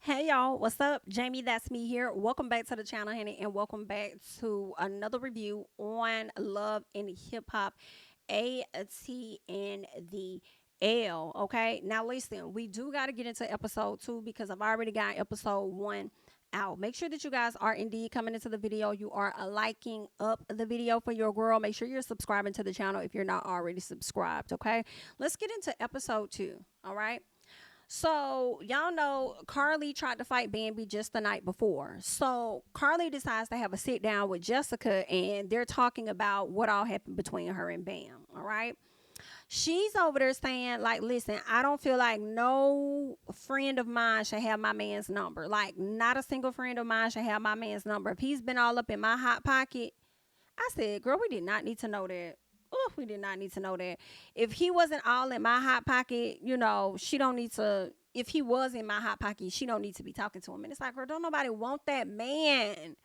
Hey y'all, what's up? JamiThatsMe here. Welcome back to the channel, honey, and welcome back to another review on Love and Hip Hop, A, T, and the L. Okay, now listen, we do got to get into episode 2 because I've already got episode 1 out. Make sure that you guys are indeed coming into the video. You are liking up the video for your girl. Make sure you're subscribing to the channel if you're not already subscribed. Okay, let's get into episode 2. All right. So, y'all know Carly tried to fight Bambi just the night before. So, Carly decides to have a sit down with Jessica and they're talking about what all happened between her and Bam. All right. She's over there saying, like, listen, I don't feel like no friend of mine should have my man's number. Like, not a single friend of mine should have my man's number. If he's been all up in my hot pocket, I said, girl, we did not need to know that. Oh, we did not need to know that. If he wasn't all in my hot pocket, she don't need to. If he was in my hot pocket, she don't need to be talking to him. And it's like, girl, don't nobody want that man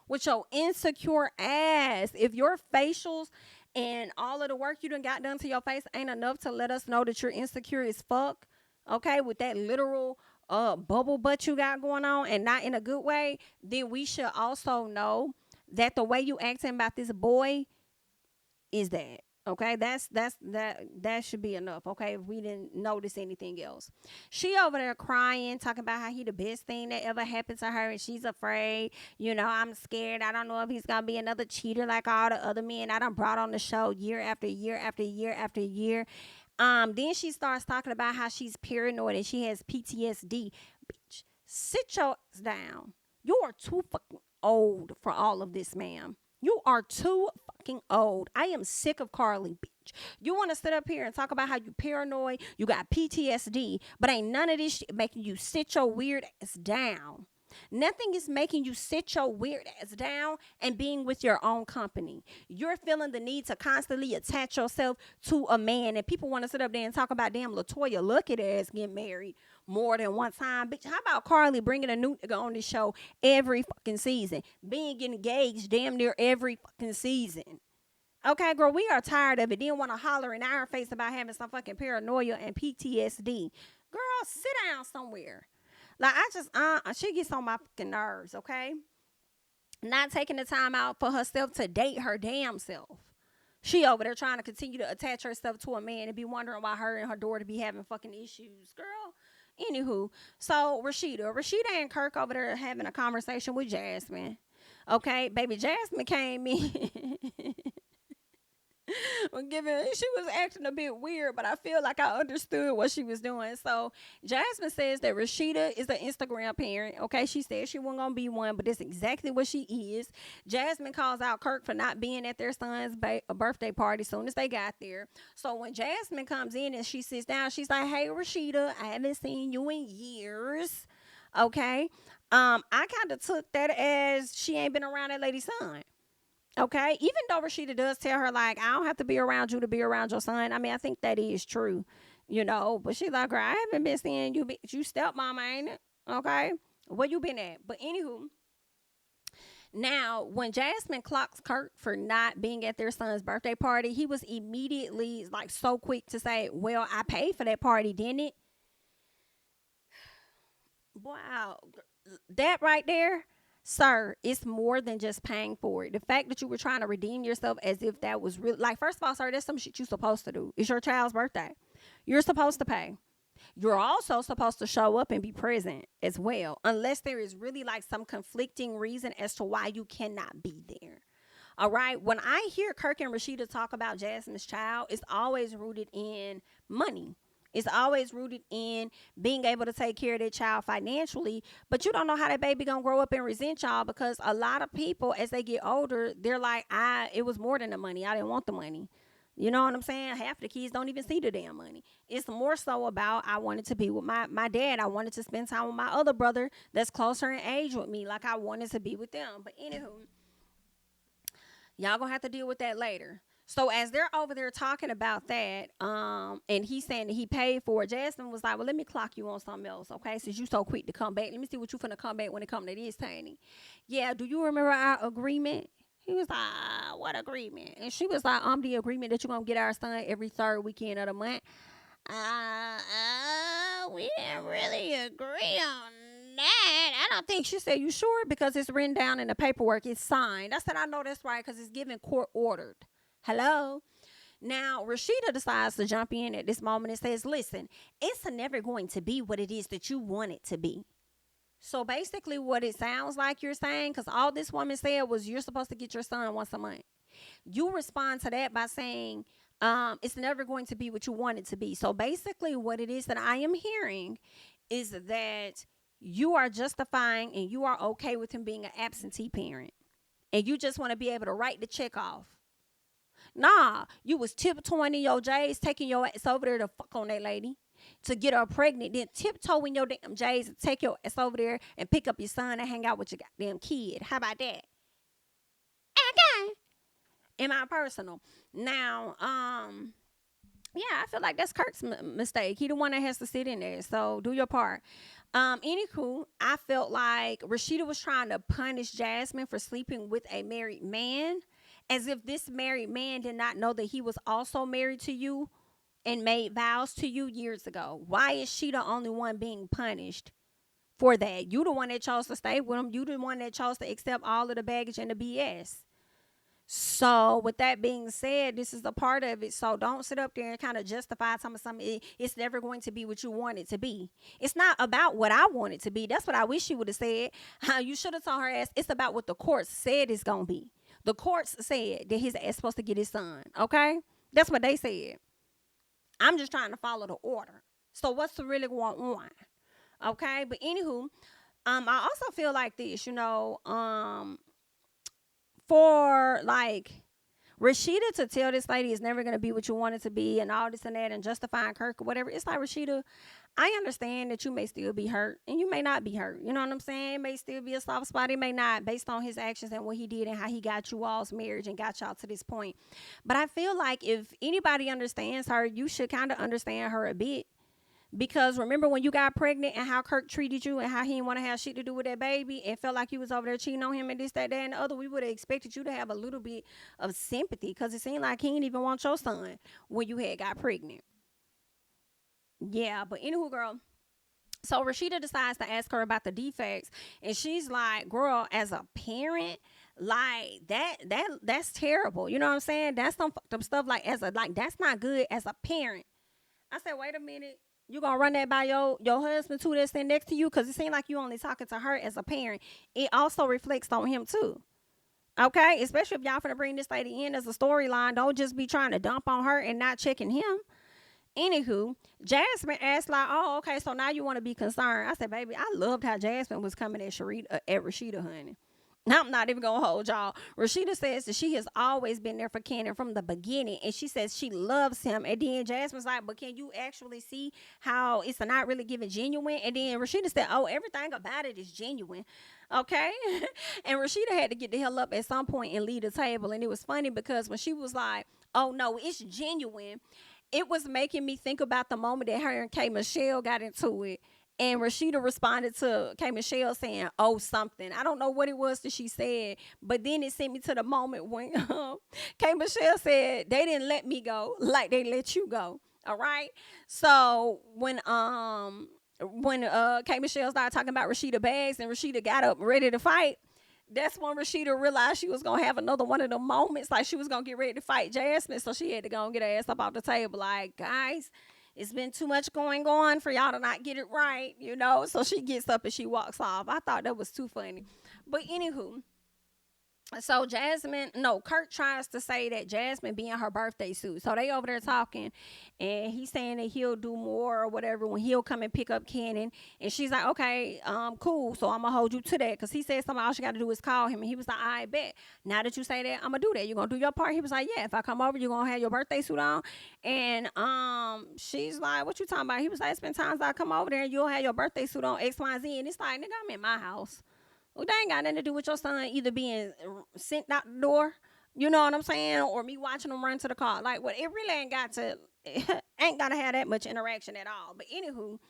with your insecure ass. If your facials and all of the work you done got done to your face ain't enough to let us know that you're insecure as fuck, okay, with that literal bubble butt you got going on and not in a good way, then we should also know that the way you acting about this boy is that. Okay, that should be enough. Okay, if we didn't notice anything else. She over there crying, talking about how he the best thing that ever happened to her, and she's afraid. I'm scared. I don't know if he's gonna be another cheater like all the other men I done brought on the show year after year after year after year. Then she starts talking about how she's paranoid and she has PTSD. Bitch, sit your ass down. You are too fucking old for all of this, ma'am. You are too fucking old. I am sick of Carly, bitch. You want to sit up here and talk about how you paranoid, you got PTSD, but ain't none of this shit making you sit your weird ass down. Nothing is making you sit your weird ass down and being with your own company. You're feeling the need to constantly attach yourself to a man, and people want to sit up there and talk about damn Latoya Luckett ass getting married more than one time. Bitch, how about Carly bringing a new nigga on this show every fucking season? Being engaged damn near every fucking season. Okay, girl, we are tired of it. Didn't want to holler in our face about having some fucking paranoia and PTSD. Girl, sit down somewhere. Like, she gets on my fucking nerves, okay? Not taking the time out for herself to date her damn self. She over there trying to continue to attach herself to a man and be wondering why her and her daughter be having fucking issues. Girl, anywho. So, Rasheedah and Kirk over there having a conversation with Jasmine. Okay, baby, Jasmine came in. She was acting a bit weird, but I feel like I understood what she was doing. So Jasmine says that Rasheedah is an Instagram parent. Okay, she said she wasn't gonna be one, but that's exactly what she is. Jasmine calls out Kirk for not being at their son's birthday party soon as they got there. So when Jasmine comes in and she sits down, she's like, "Hey Rasheedah, I haven't seen you in years." Okay, I kind of took that as she ain't been around that lady's son. Okay, even though Rasheedah does tell her, like, I don't have to be around you to be around your son. I mean, I think that is true, But she's like, girl, I haven't been seeing you. You stepmama, ain't it? Okay, where you been at? But anywho, now when Jasmine clocks Kirk for not being at their son's birthday party, he was immediately like so quick to say, well, I paid for that party, didn't it? Wow, that right there, sir, it's more than just paying for it. The fact that you were trying to redeem yourself as if that was real, like, first of all, sir, that's some shit you're supposed to do. It's your child's birthday. You're supposed to pay. You're also supposed to show up and be present as well, unless there is really like some conflicting reason as to why you cannot be there. All right. When I hear Kirk and Rasheedah talk about Jasmine's child, it's always rooted in money. It's always rooted in being able to take care of their child financially, but you don't know how that baby gonna grow up and resent y'all, because a lot of people, as they get older, they're like, it was more than the money. I didn't want the money. You know what I'm saying? Half the kids don't even see the damn money. It's more so about, I wanted to be with my dad. I wanted to spend time with my other brother that's closer in age with me. Like, I wanted to be with them. But anywho, y'all gonna have to deal with that later. So as they're over there talking about that, and he's saying that he paid for it, Jasmine was like, well, let me clock you on something else, okay? Since you so quick to come back, let me see what you finna come back when it come to this, Tiny. Yeah, do you remember our agreement? He was like, what agreement? And she was like, the agreement that you're gonna get our son every third weekend of the month. We didn't really agree on that. I don't think. She said, you sure? Because it's written down in the paperwork. It's signed. I said, I know that's right because it's given court ordered. Hello? Now, Rasheedah decides to jump in at this moment and says, listen, it's never going to be what it is that you want it to be. So basically what it sounds like you're saying, because all this woman said was you're supposed to get your son once a month. You respond to that by saying, it's never going to be what you want it to be. So basically what it is that I am hearing is that you are justifying and you are okay with him being an absentee parent. And you just want to be able to write the check off. Nah, you was tiptoeing in your J's, taking your ass over there to fuck on that lady, to get her pregnant, then tiptoeing your damn J's and take your ass over there and pick up your son and hang out with your goddamn kid. How about that? Okay. In my personal. Now, yeah, I feel like that's Kirk's mistake. He the one that has to sit in there. So do your part. Anywho, I felt like Rasheedah was trying to punish Jasmine for sleeping with a married man, as if this married man did not know that he was also married to you and made vows to you years ago. Why is she the only one being punished for that? You the one that chose to stay with him. You the one that chose to accept all of the baggage and the BS. So with that being said, this is a part of it. So don't sit up there and kind of justify something. It's never going to be what you want it to be. It's not about what I want it to be. That's what I wish you would have said. You should have told her ass it's about what the courts said it's going to be. The courts said that his ass supposed to get his son. Okay? That's what they said. I'm just trying to follow the order. So what's really going on? Okay? But anywho, I also feel like this, for like Rasheedah to tell this lady it's never going to be what you want it to be and all this and that and justifying Kirk or whatever. It's like, Rasheedah, I understand that you may still be hurt and you may not be hurt. You know what I'm saying? It may still be a soft spot. It may not, based on his actions and what he did and how he got you all's marriage and got y'all to this point. But I feel like if anybody understands her, you should kind of understand her a bit. Because remember when you got pregnant and how Kirk treated you and how he didn't want to have shit to do with that baby and felt like you was over there cheating on him and this, that, and the other, we would have expected you to have a little bit of sympathy because it seemed like he didn't even want your son when you had got pregnant. Yeah, but anywho, girl. So Rasheedah decides to ask her about the defects and she's like, girl, as a parent, like that's terrible. You know what I'm saying? That's some fucked up stuff that's not good as a parent. I said, wait a minute. You gonna run that by your husband too that's sitting next to you? Because it seems like you only talking to her as a parent. It also reflects on him too. Okay? Especially if y'all finna bring this lady in as a storyline. Don't just be trying to dump on her and not checking him. Anywho, Jasmine asked like, oh, okay, so now you want to be concerned. I said, baby, I loved how Jasmine was coming at Rasheedah, honey. I'm not even gonna hold y'all. Rasheedah says that she has always been there for Cannon from the beginning, and she says she loves him. And then Jasmine's like, but can you actually see how it's not really giving genuine? And then Rasheedah said, oh, everything about it is genuine. Okay. And Rasheedah had to get the hell up at some point and leave the table. And it was funny because when she was like, oh no, it's genuine, it was making me think about the moment that her and K. Michelle got into it. And Rasheedah responded to K. Michelle saying, oh, something. I don't know what it was that she said, but then it sent me to the moment when K. Michelle said, they didn't let me go like they let you go. All right. So when K. Michelle started talking about Rasheedah bags and Rasheedah got up ready to fight, that's when Rasheedah realized she was going to have another one of the moments, like she was going to get ready to fight Jasmine. So she had to go and get her ass up off the table. Like, guys, it's been too much going on for y'all to not get it right, So she gets up and she walks off. I thought that was too funny. But anywho, so Kirk tries to say that Jasmine be in her birthday suit. So they over there talking and he's saying that he'll do more or whatever when he'll come and pick up Cannon. And she's like, okay, cool. So I'm going to hold you to that. Because he said something all she got to do is call him. And he was like, I bet. Now that you say that, I'm going to do that. You're going to do your part. He was like, yeah, if I come over, you're going to have your birthday suit on. And she's like, what you talking about? He was like, it's been times I come over there and you'll have your birthday suit on X, Y, Z. And it's like, nigga, I'm in my house. Well, they ain't got nothing to do with your son either being sent out the door, you know what I'm saying, or me watching him run to the car. Like, what? It really ain't got to have that much interaction at all. But anywho,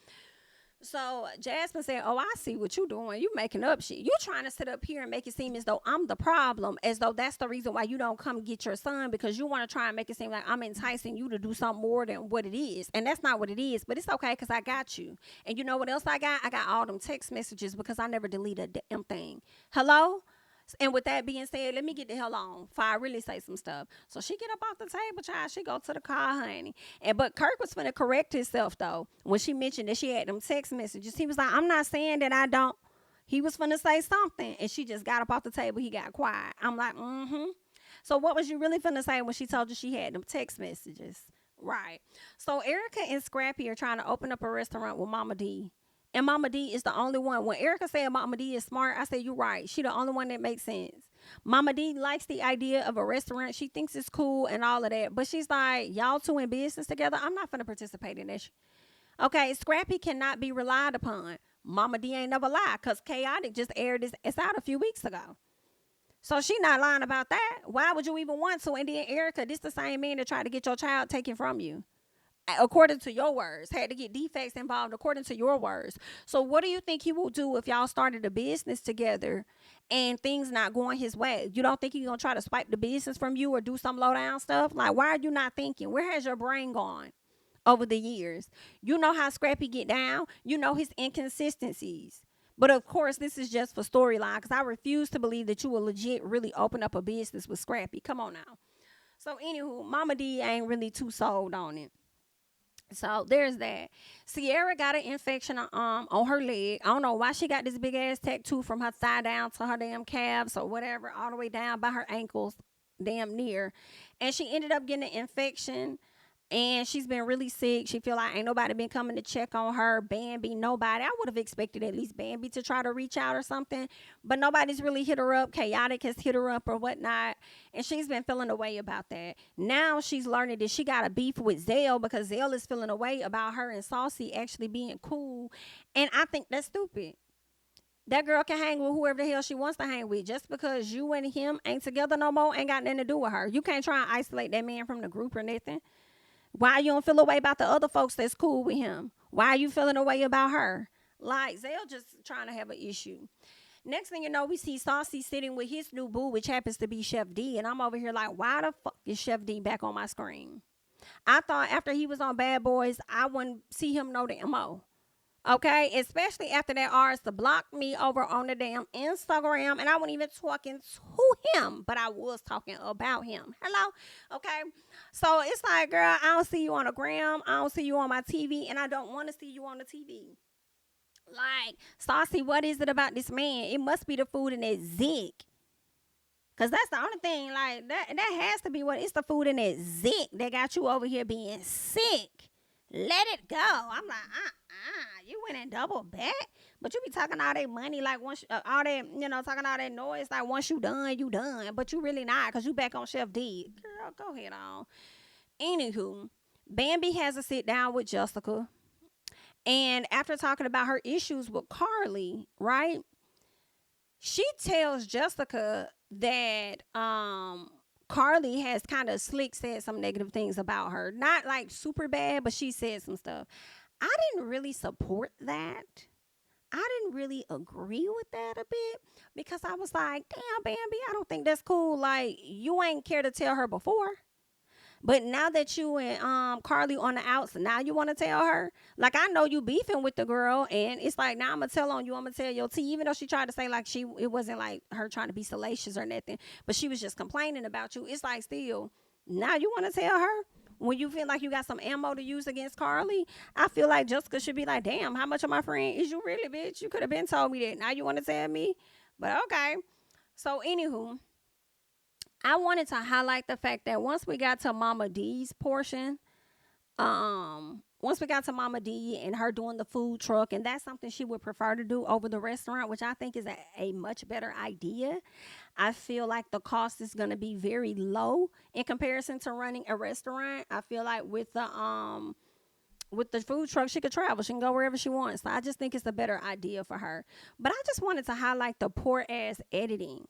So Jasmine said, "Oh, I see what you doing. You making up shit. You trying to sit up here and make it seem as though I'm the problem, as though that's the reason why you don't come get your son, because you want to try and make it seem like I'm enticing you to do something more than what it is, and that's not what it is. But it's okay because I got you. And you know what else I got? I got all them text messages because I never deleted a damn thing. Hello." And with that being said, let me get the hell on before I really say some stuff. So she get up off the table, child. She go to the car, honey. But Kirk was finna correct himself though when she mentioned that she had them text messages. He was like, "I'm not saying that I don't." He was finna say something, and she just got up off the table. He got quiet. I'm like, mm-hmm. So what was you really finna say when she told you she had them text messages? Right. So Erica and Scrappy are trying to open up a restaurant with Mama D. And Mama D is the only one. When Erica said Mama D is smart, I said, you're right. She the only one that makes sense. Mama D likes the idea of a restaurant. She thinks it's cool and all of that. But she's like, y'all two in business together. I'm not going to participate in this. Okay, Scrappy cannot be relied upon. Mama D ain't never lied because Khaotic just aired this out a few weeks ago. So she not lying about that. Why would you even want to? And then Erica, this the same man that tried to get your child taken from you, according to your words, had to get defects involved according to your words. So what do you think he will do if y'all started a business together and things not going his way? You don't think he's gonna try to swipe the business from you or do some low down stuff? Like, why are you not thinking? Where has your brain gone over the years? You know how Scrappy get down. You know his inconsistencies. But of course, this is just for storyline because I refuse to believe that you will legit really open up a business with Scrappy. Come on now. So anywho, Mama D ain't really too sold on it. So there's that. Sierra got an infection on her leg. I don't know why she got this big ass tattoo from her thigh down to her damn calves or whatever, all the way down by her ankles, damn near. And she ended up getting an infection, and she's been really sick. She feel like ain't nobody been coming to check on her. Bambi, nobody. I would have expected at least Bambi to try to reach out or something, but nobody's really hit her up. Khaotic has hit her up or whatnot, and she's been feeling a way about that. Now she's learning that she got a beef with Zelle because Zelle is feeling a way about her and Saucy actually being cool, and I think that's stupid. That girl can hang with whoever the hell she wants to hang with. Just because you and him ain't together no more ain't got nothing to do with her. You can't try and isolate that man from the group or nothing. Why you don't feel a way about the other folks that's cool with him? Why are you feeling a way about her? Like, Zell just trying to have an issue. Next thing you know, we see Saucy sitting with his new boo, which happens to be Chef D. And I'm over here like, why the fuck is Chef D back on my screen? I thought after he was on Bad Boys, I wouldn't see him no damn more. Okay, especially after that artist to block me over on the damn Instagram, and I wasn't even talking to him, but I was talking about him. Hello, okay. So it's like, girl, I don't see you on the gram, I don't see you on my TV, and I don't want to see you on the TV. Like, Saucy, what is it about this man? It must be the food in that zig. Cause that's the only thing, like that has to be what it's the food in that zig that got you over here being sick. Let it go. I'm like, you went in double back, but you be talking all that money, like once all that, talking all that noise, like once you done, you done, but you really not, cause you back on Chef D. Girl, go ahead on. Anywho, Bambi has a sit down with Jessica, and after talking about her issues with Carly, right? She tells Jessica that Carly has kind of slick said some negative things about her. Not like super bad, but she said some stuff. I didn't really support that. I didn't really agree with that a bit because I was like, damn, Bambi, I don't think that's cool. Like, you ain't care to tell her before. But now that you and Carly on the outs, now you want to tell her? Like, I know you beefing with the girl, and it's like, now I'm going to tell on you. I'm going to tell your tea. Even though she tried to say, like, it wasn't like her trying to be salacious or nothing, but she was just complaining about you. It's like, still, now you want to tell her? When you feel like you got some ammo to use against Carly, I feel like Jessica should be like, damn, how much of my friend is you really, bitch? You could have been told me that. Now you want to tell me? But okay. So, anywho, I wanted to highlight the fact that once we got to Mama D's portion, once we got to Mama D and her doing the food truck, and that's something she would prefer to do over the restaurant, which I think is a much better idea. I feel like the cost is going to be very low in comparison to running a restaurant. I feel like with the food truck, she could travel. She can go wherever she wants. So I just think it's a better idea for her. But I just wanted to highlight the poor ass editing.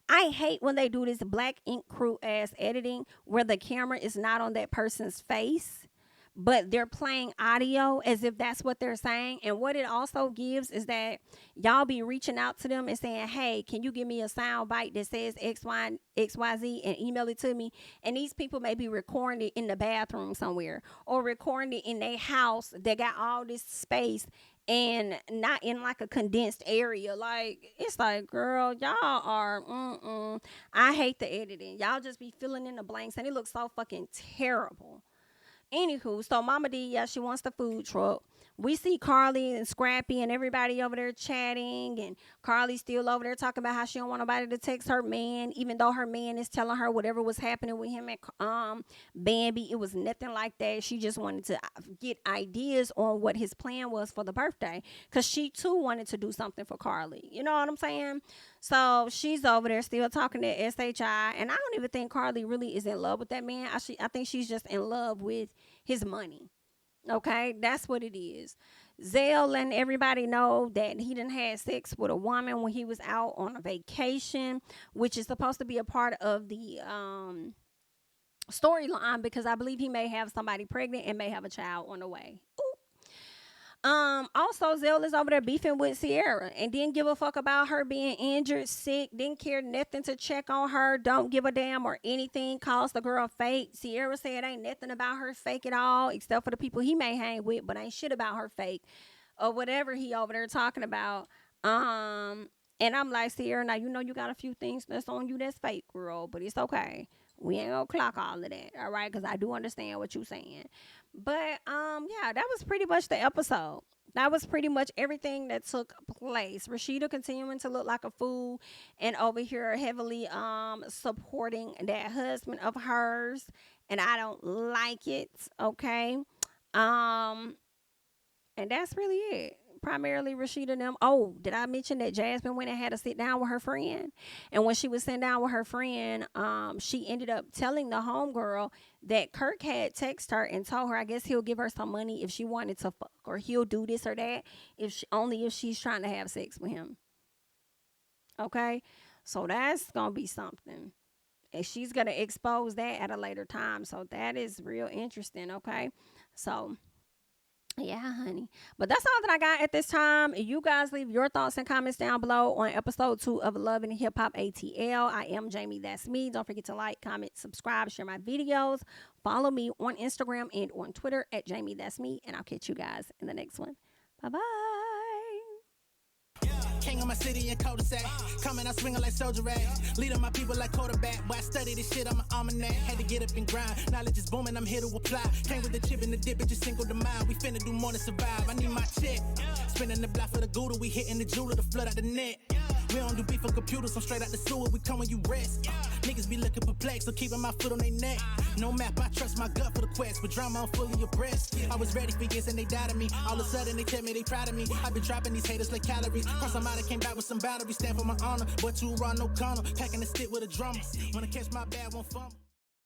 I hate when they do this black ink crew ass editing where the camera is not on that person's face, but they're playing audio as if that's what they're saying. And what it also gives is that y'all be reaching out to them and saying, hey, can you give me a sound bite that says XYZ and email it to me? And these people may be recording it in the bathroom somewhere, or recording it in their house that got all this space and not in like a condensed area. Like, it's like, girl, y'all are, I hate the editing. Y'all just be filling in the blanks and it looks so fucking terrible. Anywho, so Mama D, yeah, she wants the food truck. We see Carly and Scrappy and everybody over there chatting, and Carly's still over there talking about how she don't want nobody to text her man, even though her man is telling her whatever was happening with him at Bambi, it was nothing like that. She just wanted to get ideas on what his plan was for the birthday, because she too wanted to do something for Carly. You know what I'm saying? So she's over there still talking to SHI, and I don't even think Carly really is in love with that man. I think she's just in love with his money. Okay, that's what it is. Zell letting everybody know that he done had sex with a woman when he was out on a vacation, which is supposed to be a part of the storyline, because I believe he may have somebody pregnant and may have a child on the way. Also, Zell is over there beefing with Sierra and didn't give a fuck about her being injured, sick, didn't care nothing to check on her, don't give a damn or anything, calls the girl fake. Sierra said ain't nothing about her fake at all, except for the people he may hang with, but ain't shit about her fake or whatever he over there talking about. And I'm like, Sierra, now you know you got a few things that's on you that's fake, girl, but it's okay. We ain't gonna clock all of that, all right? Because I do understand what you're saying. But, yeah, that was pretty much the episode. That was pretty much everything that took place. Rasheedah continuing to look like a fool and over here heavily supporting that husband of hers. And I don't like it, okay? And that's really it. Primarily Rasheedah and them. Oh, did I mention that Jasmine went and had to sit down with her friend? And when she was sitting down with her friend, she ended up telling the homegirl that Kirk had texted her and told her, I guess he'll give her some money if she wanted to fuck, or he'll do this or that only if she's trying to have sex with him. Okay, so that's gonna be something, and she's gonna expose that at a later time. So that is real interesting. Okay, so yeah, honey. But that's all that I got at this time. You guys leave your thoughts and comments down below on episode 2 of Love and Hip Hop ATL. I am Jami, that's me. Don't forget to like, comment, subscribe, share my videos. Follow me on Instagram and on Twitter at JamiThatsMe. And I'll catch you guys in the next one. Bye-bye. King of my city and cul-de-sac. Coming out swinging like soldier rag. Leading my people like quarterback. Boy, I study this shit, I'm an almanac. Had to get up and grind. Knowledge is booming, I'm here to apply. Came with the chip and the dip, it just single the mind. We finna do more to survive. I need my check. Spinning the block for the Gouda. We hitting the jeweler to flood out the net. We don't do beef on computers, I'm straight out the sewer. We come when you rest. Niggas be looking perplexed, so keeping my foot on their neck. No map, I trust my gut for the quest. With drama, I'm fully abreast. I was ready for years and they died of me. All of a sudden they tell me they proud of me. I've been dropping these haters like calories. Cross them out, I came back with some boundaries. Stand for my honor, but too raw, no corner. Packing the stick with a drummer. Wanna catch my bad, won't fumble.